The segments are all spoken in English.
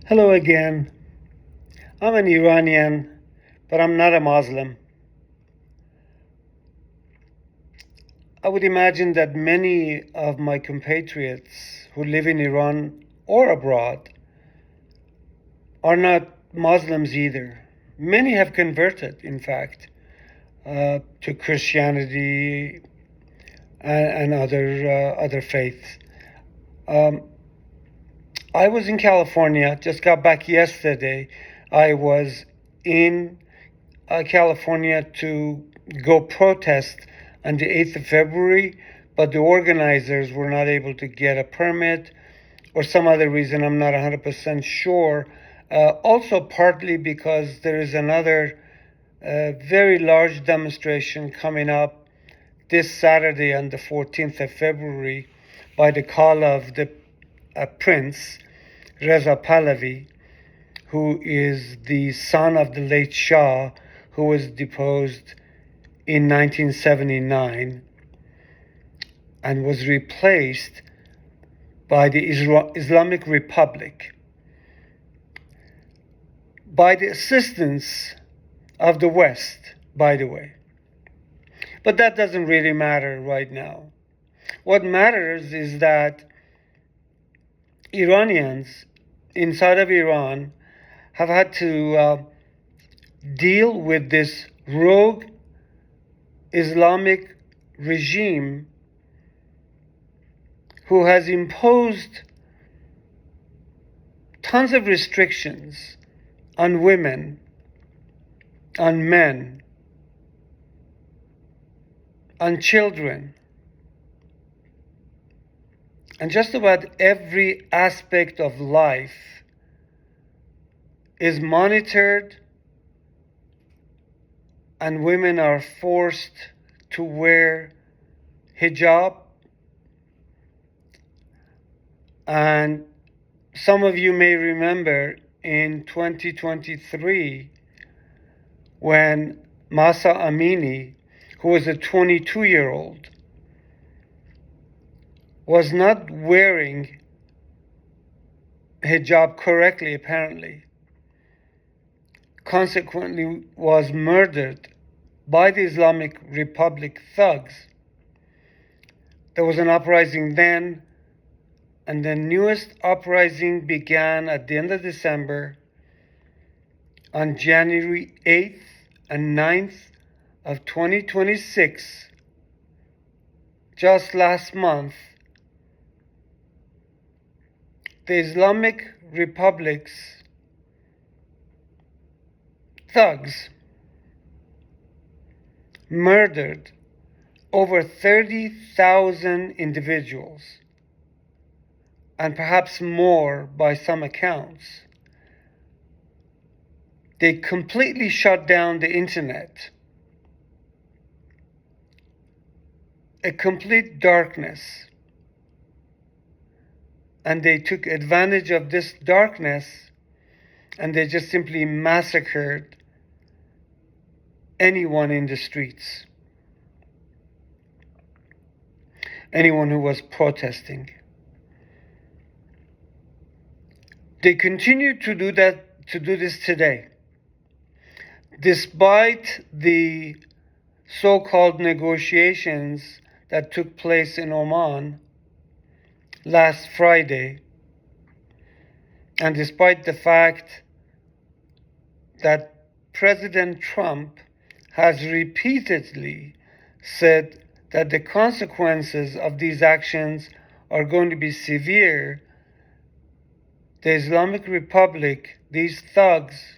Hello again. I'm an Iranian, but I'm not a Muslim. I would imagine that many of my compatriots who live in Iran or abroad are not Muslims either. Many have converted, in fact, to Christianity and other faiths. Um, I was in California, just got back yesterday. I was in California to go protest on the 8th of February, but the organizers were not able to get a permit or some other reason. I'm not 100% sure. Also, partly because there is another very large demonstration coming up this Saturday on the 14th of February by the call of the Prince Reza Pahlavi, who is the son of the late Shah, who was deposed in 1979 and was replaced by the Islamic Republic by the assistance of the West, by the way. But that doesn't really matter right now. What matters is that Iranians inside of Iran have had to deal with this rogue Islamic regime who has imposed tons of restrictions on women, on men, on children, and just about every aspect of life is monitored, and women are forced to wear hijab. And some of you may remember in 2023 when Mahsa Amini, who was a 22-year-old, was not wearing hijab correctly, apparently, consequently was murdered by the Islamic Republic thugs. There was an uprising then, and the newest uprising began at the end of December. On January 8th and 9th of 2026, just last month, the Islamic Republic's thugs murdered over 30,000 individuals, and perhaps more by some accounts. They completely shut down the internet. A complete darkness. And they took advantage of this darkness, and they just simply massacred anyone in the streets, anyone who was protesting. They continue to do this today, despite the so-called negotiations that took place in Oman last Friday, and despite the fact that President Trump has repeatedly said that the consequences of these actions are going to be severe, the Islamic Republic, these thugs,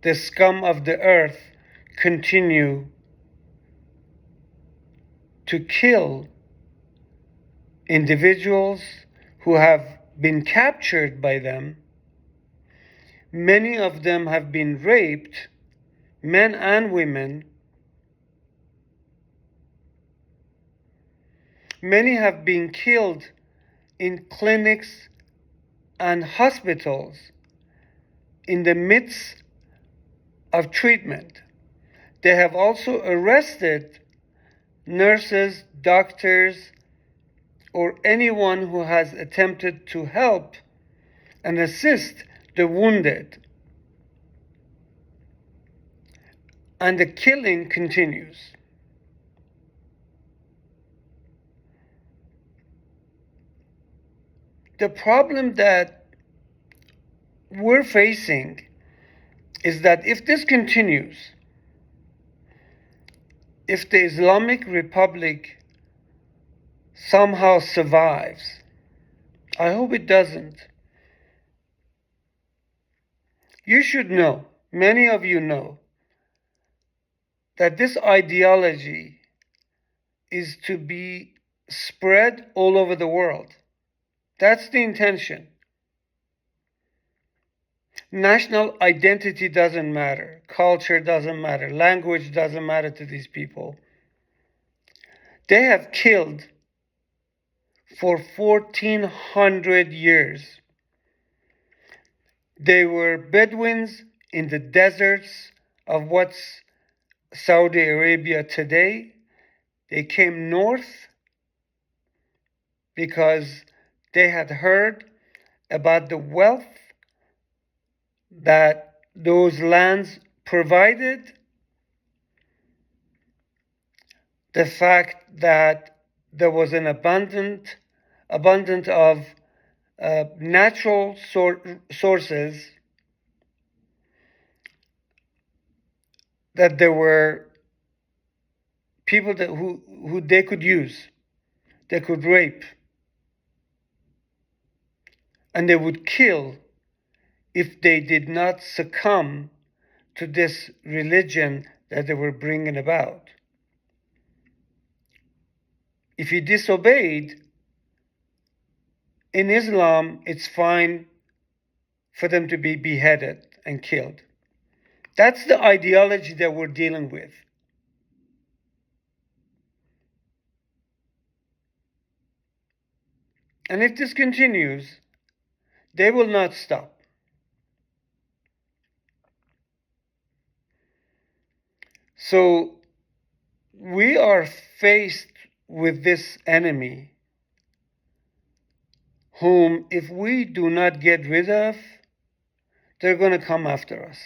the scum of the earth, continue to kill individuals who have been captured by them. Many of them have been raped, men and women. Many have been killed in clinics and hospitals in the midst of treatment. They have also arrested nurses, doctors, or anyone who has attempted to help and assist the wounded. And the killing continues. The problem that we're facing is that if this continues, if the Islamic Republic somehow survives, I hope it doesn't. You should know, many of you know, that this ideology is to be spread all over the world. That's the intention. National identity doesn't matter. Culture doesn't matter. Language doesn't matter to these people. They have killed for 1400 years. They were Bedouins in the deserts of what's Saudi Arabia today. They came north because they had heard about the wealth that those lands provided, the fact that there was an abundance of natural sources, that there were people who they could use, they could rape, and they would kill if they did not succumb to this religion that they were bringing about. If you disobeyed, in Islam, it's fine for them to be beheaded and killed. That's the ideology that we're dealing with. And if this continues, they will not stop. So we are faced with this enemy whom, if we do not get rid of, they're going to come after us.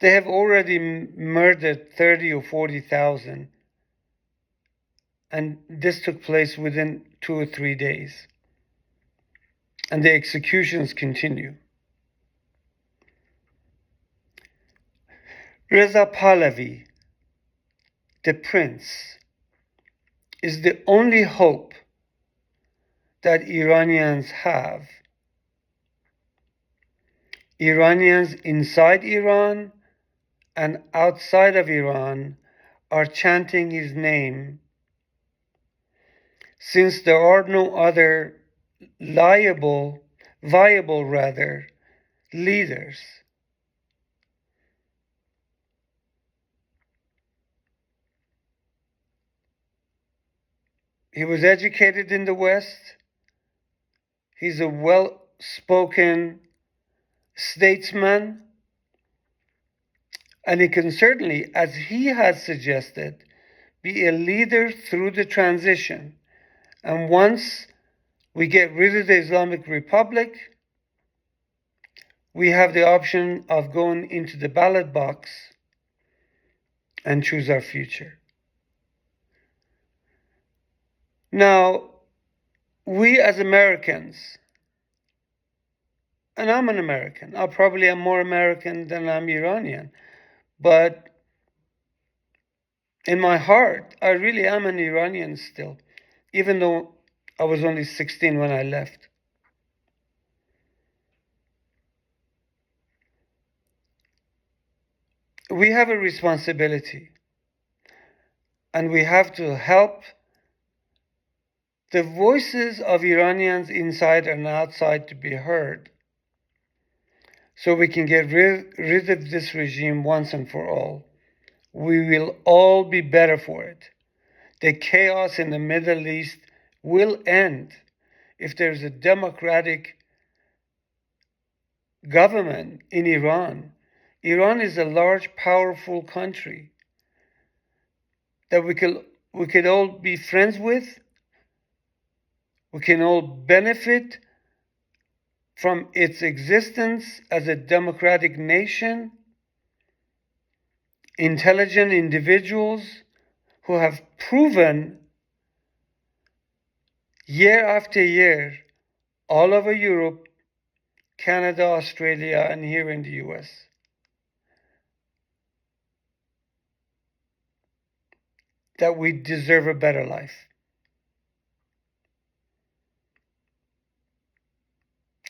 They have already murdered 30 or 40,000, and this took place within 2 or 3 days. And the executions continue. Reza Pahlavi, the prince, is the only hope that Iranians have. Iranians inside Iran and outside of Iran are chanting his name, since there are no other viable leaders. He was educated in the West. He's a well-spoken statesman. And he can certainly, as he has suggested, be a leader through the transition. And once we get rid of the Islamic Republic, we have the option of going into the ballot box and choose our future. Now, we as Americans, and I'm an American, I probably am more American than I'm Iranian, but in my heart, I really am an Iranian still, even though I was only 16 when I left. We have a responsibility, and we have to help the voices of Iranians inside and outside to be heard, so we can get rid of this regime once and for all. We will all be better for it. The chaos in the Middle East will end if there's a democratic government in Iran. Iran is a large, powerful country that we could all be friends with. We can all benefit from its existence as a democratic nation, intelligent individuals who have proven year after year all over Europe, Canada, Australia, and here in the US that we deserve a better life.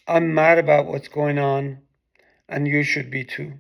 I'm mad about what's going on, and you should be too.